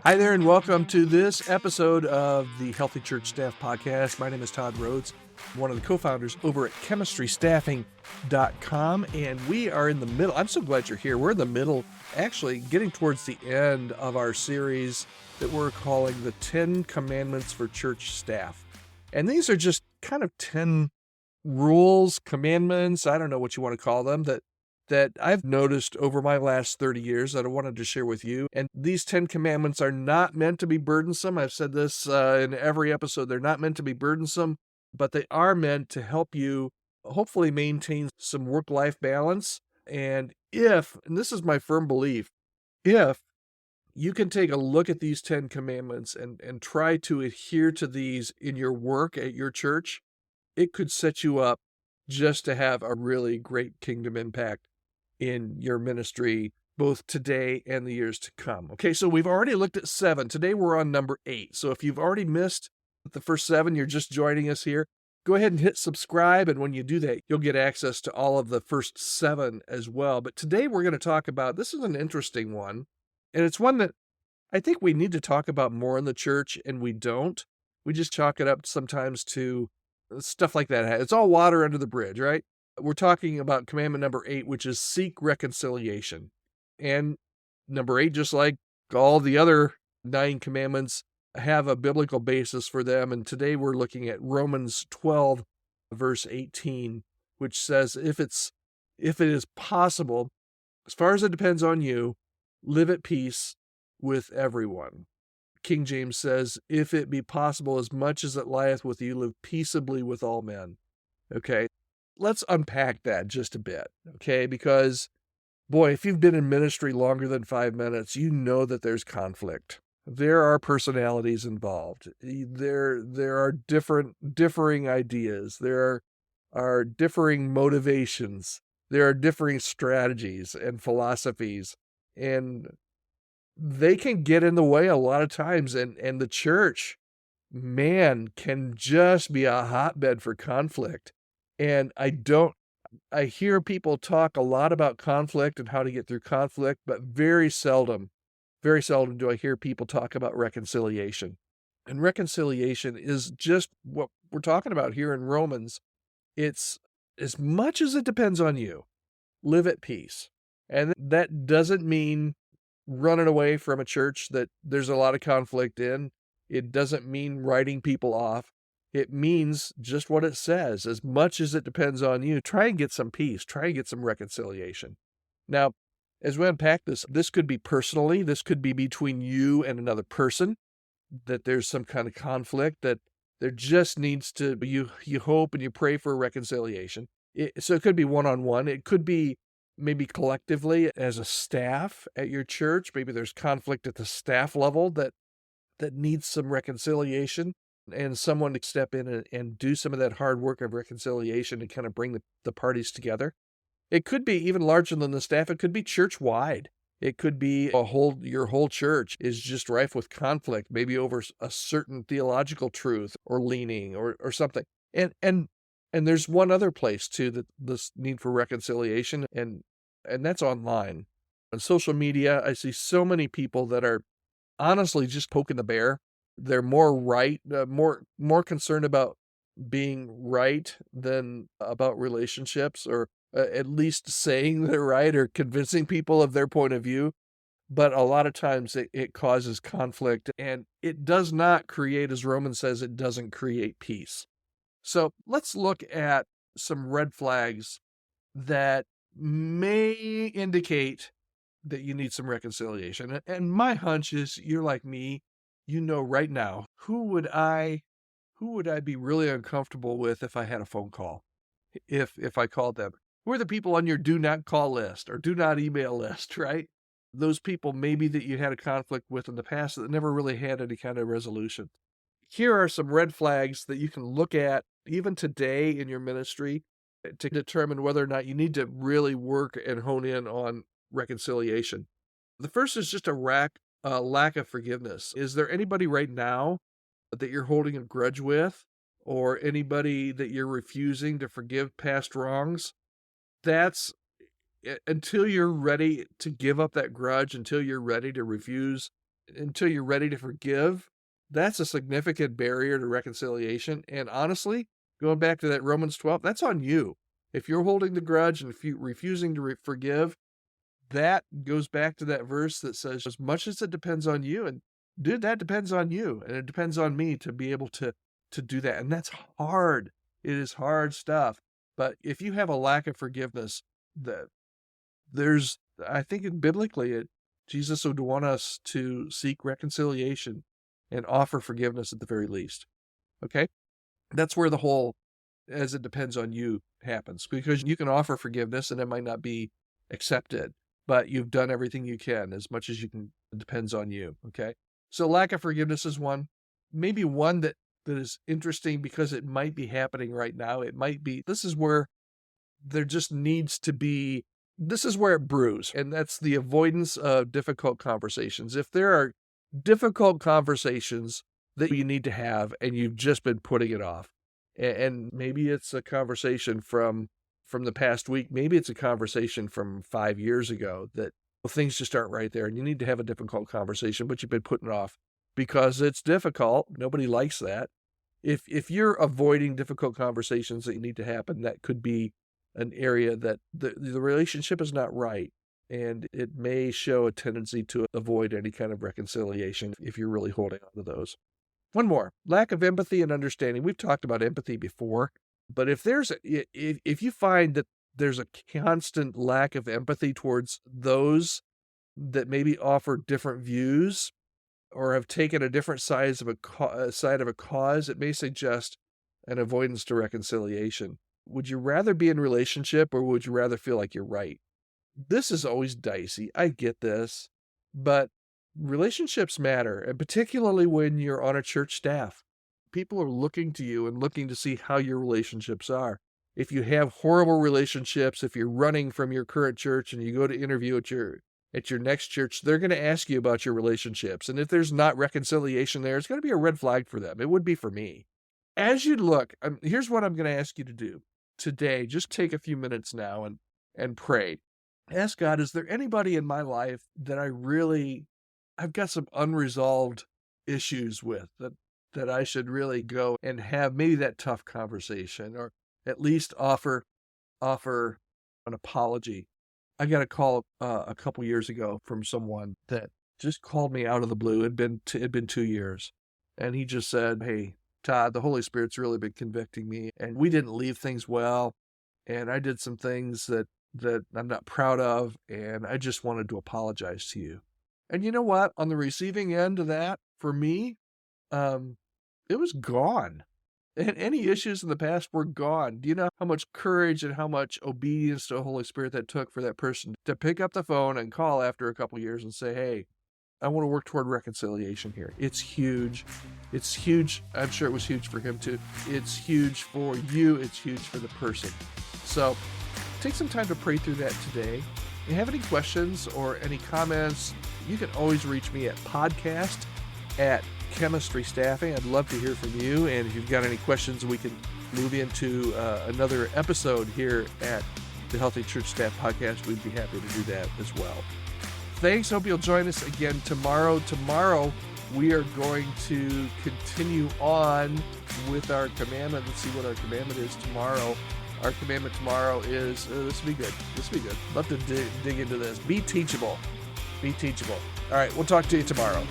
Hi there, and welcome to this episode of the Healthy Church Staff Podcast. My name is Todd Rhoades, one of the co-founders over at chemistrystaffing.com, and we are in the middle. I'm so glad you're here. We're in the middle, actually getting towards the end of our series that we're calling the 10 Commandments for Church Staff. And these are just kind of 10 rules, commandments, I don't know what you want to call them, that I've noticed over my last 30 years that I wanted to share with you. And these 10 commandments are not meant to be burdensome. I've said this in every episode. They're not meant to be burdensome, but they are meant to help you hopefully maintain some work-life balance. And this is my firm belief, if you can take a look at these 10 commandments and try to adhere to these in your work at your church, it could set you up just to have a really great kingdom impact in your ministry, both today and the years to come. Okay, so we've already looked at 7. Today we're on number 8. So if you've already missed the first 7, you're just joining us here, go ahead and hit subscribe. And when you do that, you'll get access to all of the first 7 as well. But today we're going to talk about, this is an interesting one. And it's one that I think we need to talk about more in the church, and we don't. We just chalk it up sometimes to stuff like that. It's all water under the bridge, right? We're talking about commandment number 8, which is seek reconciliation. And number 8, just like all the other 9 commandments, have a biblical basis for them. And today we're looking at Romans 12, verse 18, which says, if it is possible, as far as it depends on you, live at peace with everyone. King James says, if it be possible, as much as it lieth with you, live peaceably with all men. Okay, let's unpack that just a bit, okay? Because, boy, if you've been in ministry longer than 5 minutes, you know that there's conflict. There are personalities involved. There are differing ideas. There are differing motivations. There are differing strategies and philosophies. And they can get in the way a lot of times, and the church, man, can just be a hotbed for conflict. And I hear people talk a lot about conflict and how to get through conflict, but very seldom do I hear people talk about reconciliation. And reconciliation is just what we're talking about here in Romans. It's as much as it depends on you, live at peace. And that doesn't mean running away from a church that there's a lot of conflict in. It doesn't mean writing people off. It means just what it says. As much as it depends on you, try and get some peace. Try and get some reconciliation. Now, as we unpack this could be personally. This could be between you and another person, that there's some kind of conflict, that there just needs to, you hope and you pray for a reconciliation. So it could be one-on-one. It could be maybe collectively as a staff at your church. Maybe there's conflict at the staff level that needs some reconciliation, and someone to step in and do some of that hard work of reconciliation to kind of bring the parties together. It could be even larger than the staff. It could be church-wide. It could be your whole church is just rife with conflict, maybe over a certain theological truth or leaning or something. And there's one other place too, that this need for reconciliation, and that's online. On social media, I see so many people that are honestly just poking the bear. They're more concerned about being right than about relationships, or at least saying they're right or convincing people of their point of view. But a lot of times it causes conflict, and it does not create, as Romans says, it doesn't create peace. So let's look at some red flags that may indicate that you need some reconciliation. And my hunch is, you're like me, you know right now, who would I be really uncomfortable with if I had a phone call? If I called them. Who are the people on your do not call list or do not email list, right? Those people maybe that you had a conflict with in the past that never really had any kind of resolution. Here are some red flags that you can look at even today in your ministry to determine whether or not you need to really work and hone in on reconciliation. The first is just a lack of forgiveness. Is there anybody right now that you're holding a grudge with, or anybody that you're refusing to forgive past wrongs? That's until you're ready to give up that grudge, until you're ready to refuse until you're ready to forgive, that's a significant barrier to reconciliation. And honestly, going back to that Romans 12, that's on you. If you're holding the grudge and if you refusing to forgive, that goes back to that verse that says, as much as it depends on you, and dude, that depends on you, and it depends on me to be able to do that. And that's hard. It is hard stuff. But if you have a lack of forgiveness, I think biblically, Jesus would want us to seek reconciliation and offer forgiveness at the very least. Okay? That's where the whole, as it depends on you, happens, because you can offer forgiveness and it might not be accepted, but you've done everything you can as much as you can. It depends on you. Okay? So lack of forgiveness is one. Maybe one that is interesting because it might be happening right now. It might be, this is where there just needs to be, this is where it brews, and that's the avoidance of difficult conversations. If there are difficult conversations that you need to have and you've just been putting it off, and maybe it's a conversation from the past week, maybe it's a conversation from 5 years ago that things just aren't right there and you need to have a difficult conversation, but you've been putting it off because it's difficult. Nobody likes that. If you're avoiding difficult conversations that you need to happen, that could be an area that the relationship is not right, and it may show a tendency to avoid any kind of reconciliation if you're really holding on to those. One more, lack of empathy and understanding. We've talked about empathy before, but if you find that there's a constant lack of empathy towards those that maybe offer different views or have taken a different side of a cause, it may suggest an avoidance to reconciliation. Would you rather be in a relationship or would you rather feel like you're right? This is always dicey. I get this, but relationships matter, and particularly when you're on a church staff. People are looking to you and looking to see how your relationships are. If you have horrible relationships, if you're running from your current church and you go to interview at your next church, they're going to ask you about your relationships. And if there's not reconciliation there, it's going to be a red flag for them. It would be for me. As you look, here's what I'm going to ask you to do today. Just take a few minutes now and pray. Ask God, is there anybody in my life that I've got some unresolved issues with that I should really go and have maybe that tough conversation, or at least offer an apology. I got a call a couple years ago from someone that just called me out of the blue. It'd been 2 years, and he just said, "Hey, Todd, the Holy Spirit's really been convicting me, and we didn't leave things well, and I did some things that I'm not proud of, and I just wanted to apologize to you." And you know what? On the receiving end of that, for me, it was gone. And any issues in the past were gone. Do you know how much courage and how much obedience to the Holy Spirit that took for that person to pick up the phone and call after a couple years and say, "Hey, I want to work toward reconciliation here." It's huge. It's huge. I'm sure it was huge for him too. It's huge for you. It's huge for the person. So take some time to pray through that today. If you have any questions or any comments, you can always reach me at podcast@Chemistry Staffing. I'd love to hear from you. And if you've got any questions, we can move into another episode here at the Healthy Church Staff Podcast. We'd be happy to do that as well. Thanks. Hope you'll join us again tomorrow. Tomorrow, we are going to continue on with our commandment. Let's see what our commandment is tomorrow. Our commandment tomorrow is, this will be good. This will be good. Love to dig into this. Be teachable. Be teachable. All right. We'll talk to you tomorrow.